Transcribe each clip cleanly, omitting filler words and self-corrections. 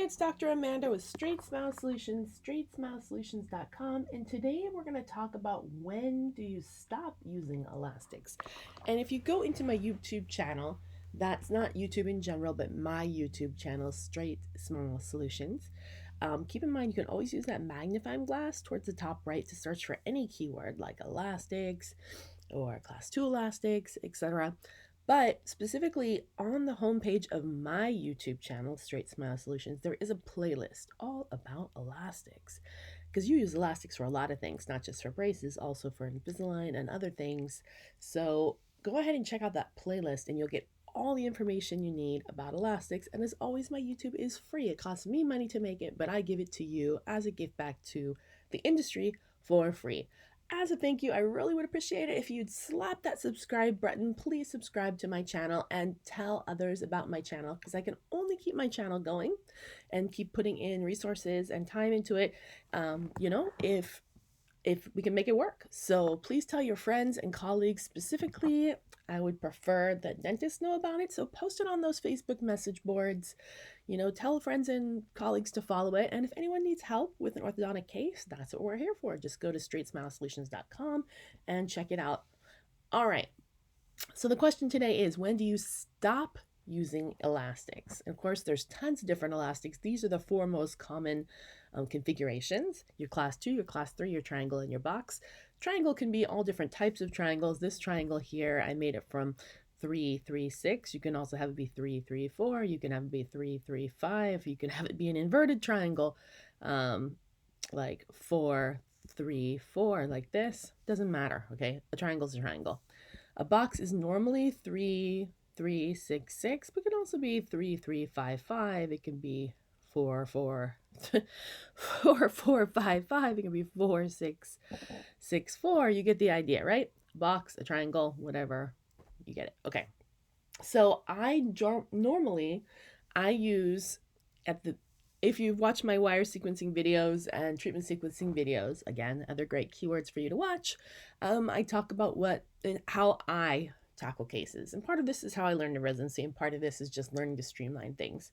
it's Dr. Amanda with StraightSmile Solutions, StraightSmileSolutions.com, and today we're going to talk about when do you stop using elastics. And if you go into my YouTube channel, that's not YouTube in general, but my YouTube channel, StraightSmile Solutions. Keep in mind you can always use that magnifying glass towards the top right to search for any keyword like elastics or class 2 elastics, etc. But specifically on the homepage of my YouTube channel, StraightSmile Solutions, there is a playlist all about elastics. Because you use elastics for a lot of things, not just for braces, also for Invisalign and other things. So go ahead and check out that playlist and you'll get all the information you need about elastics. And as always, my YouTube is free. It costs me money to make it, but I give it to you as a gift back to the industry for free. As a thank you, I really would appreciate it if you'd slap that subscribe button. Please subscribe to my channel and tell others about my channel, because I can only keep my channel going and keep putting in resources and time into it, if we can make it work. So please tell your friends and colleagues. Specifically, I would prefer that dentists know about it. So post it on those Facebook message boards. Tell friends and colleagues to follow it. And if anyone needs help with an orthodontic case, that's what we're here for. Just go to StraightSmileSolutions.com and check it out. All right. So the question today is, when do you stop using elastics? And of course, there's tons of different elastics. These are the four most common configurations: your class 2, your class 3, your triangle, and your box. Triangle can be all different types of triangles. This triangle here, I made it from 3, 3, 6. You can also have it be 3, 3, 4. You can have it be 3, 3, 5. You can have it be an inverted triangle, like 4, 3, 4, like this. Doesn't matter, okay? A triangle is a triangle. A box is normally 3, 3, 6, 6, but it can also be 3, 3, 5, 5. It can be 4, 4, 4, 4, 5, 5. It can be 4, 6, 6, 4. You get the idea, right? Box, a triangle, whatever. You get it. Okay. So I normally use if you've watched my wire sequencing videos and treatment sequencing videos, again, other great keywords for you to watch, I talk about how I tackle cases. And part of this is how I learned in residency, and part of this is just learning to streamline things.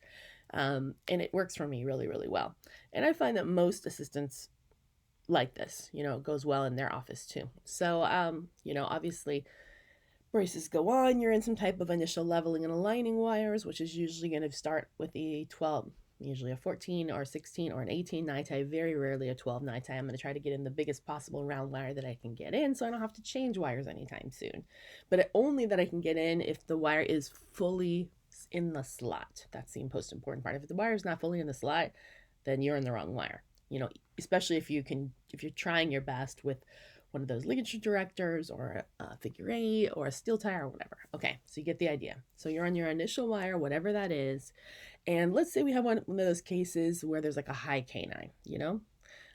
And it works for me really, really well. And I find that most assistants like this, it goes well in their office too. So, obviously, braces go on, you're in some type of initial leveling and aligning wires, which is usually going to start with a 12, usually a 14 or 16 or an 18 nite, very rarely a 12 nite. I'm going to try to get in the biggest possible round wire that I can get in, so I don't have to change wires anytime soon. But only that I can get in if the wire is fully in the slot. That's the most important part. If the wire is not fully in the slot, then you're in the wrong wire. Especially if you're trying your best with one of those ligature directors or a figure 8 or a steel tie or whatever. Okay, so you get the idea. So you're on your initial wire, whatever that is. And let's say we have one of those cases where there's like a high canine,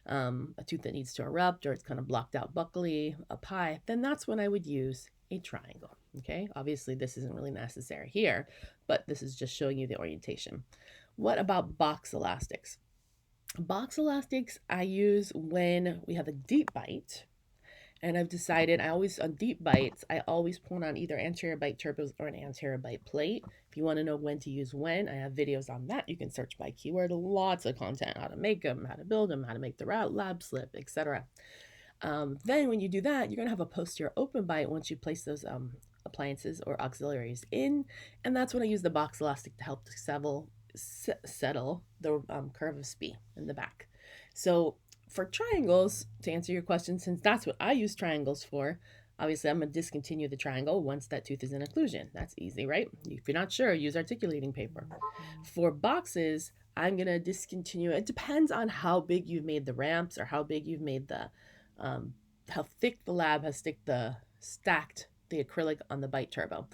a tooth that needs to erupt, or it's kind of blocked out buccally, up high. Then that's when I would use a triangle. Okay, obviously this isn't really necessary here, but this is just showing you the orientation. What about box elastics? Box elastics I use when we have a deep bite. And I've decided on deep bites, I always put on either anterior bite turbos or an anterior bite plate. If you want to know when to use when, I have videos on that. You can search by keyword, lots of content, how to make them, how to build them, how to make the route, lab slip, etc. Then when you do that, you're going to have a posterior open bite once you place those appliances or auxiliaries in. And that's when I use the box elastic to help to settle the curve of SPE in the back. So for triangles, to answer your question, since that's what I use triangles for, obviously I'm going to discontinue the triangle once that tooth is in occlusion. That's easy, right? If you're not sure, use articulating paper. For boxes, I'm going to discontinue. It depends on how big you've made the ramps or how big you've made how thick the lab has stacked the acrylic on the bite turbo.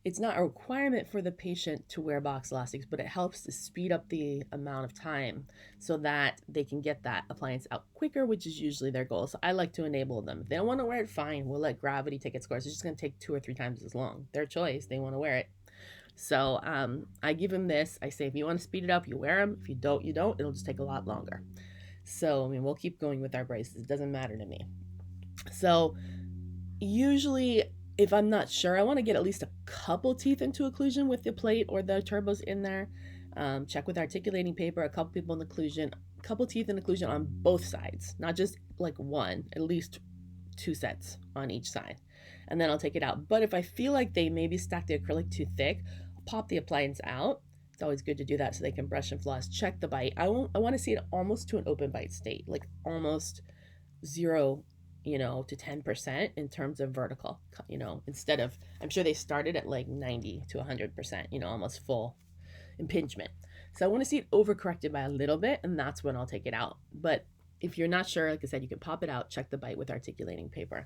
It's not a requirement for the patient to wear box elastics, but it helps to speed up the amount of time so that they can get that appliance out quicker, which is usually their goal. So I like to enable them. If they don't want to wear it, fine. We'll let gravity take its course. It's just going to take 2 or 3 times as long. Their choice. They want to wear it. So I give them this. I say, if you want to speed it up, you wear them. If you don't, you don't. It'll just take a lot longer. So, we'll keep going with our braces. It doesn't matter to me. So usually, if I'm not sure, I want to get at least a couple teeth into occlusion with the plate or the turbos in there. Check with articulating paper, a couple people in occlusion, a couple teeth in occlusion on both sides, not just like one, at least 2 sets on each side. And then I'll take it out. But if I feel like they maybe stacked the acrylic too thick, I'll pop the appliance out. It's always good to do that so they can brush and floss. Check the bite. I want to see it almost to an open bite state, like almost 0, to 10% in terms of vertical, instead of, I'm sure they started at like 90 to 100%, almost full impingement. So I want to see it overcorrected by a little bit, and that's when I'll take it out. But if you're not sure, like I said, you can pop it out, check the bite with articulating paper.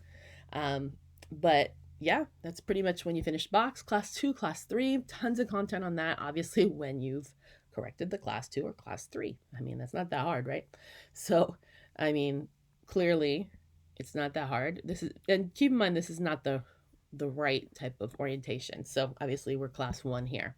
But yeah, that's pretty much when you finish box. Class 2, Class 3, tons of content on that, obviously, when you've corrected the Class 2 or Class 3. I mean, that's not that hard, right? So, I mean, clearly, it's not that hard. And keep in mind, this is not the right type of orientation. So obviously we're Class 1 here.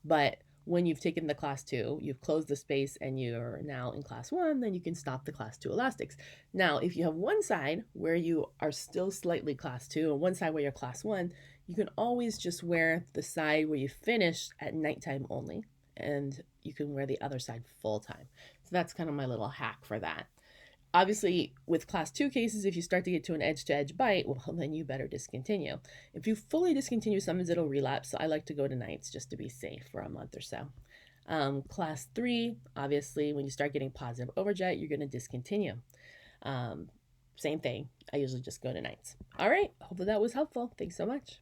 But when you've taken the Class 2, you've closed the space and you're now in Class 1, then you can stop the Class 2 elastics. Now, if you have one side where you are still slightly Class 2 and one side where you're Class 1, you can always just wear the side where you finished at nighttime only, and you can wear the other side full time. So that's kind of my little hack for that. Obviously, with Class 2 cases, if you start to get to an edge-to-edge bite, well, then you better discontinue. If you fully discontinue, sometimes it'll relapse, so I like to go to nights just to be safe for a month or so. Class 3, obviously, when you start getting positive overjet, you're going to discontinue. Same thing. I usually just go to nights. All right. Hopefully that was helpful. Thanks so much.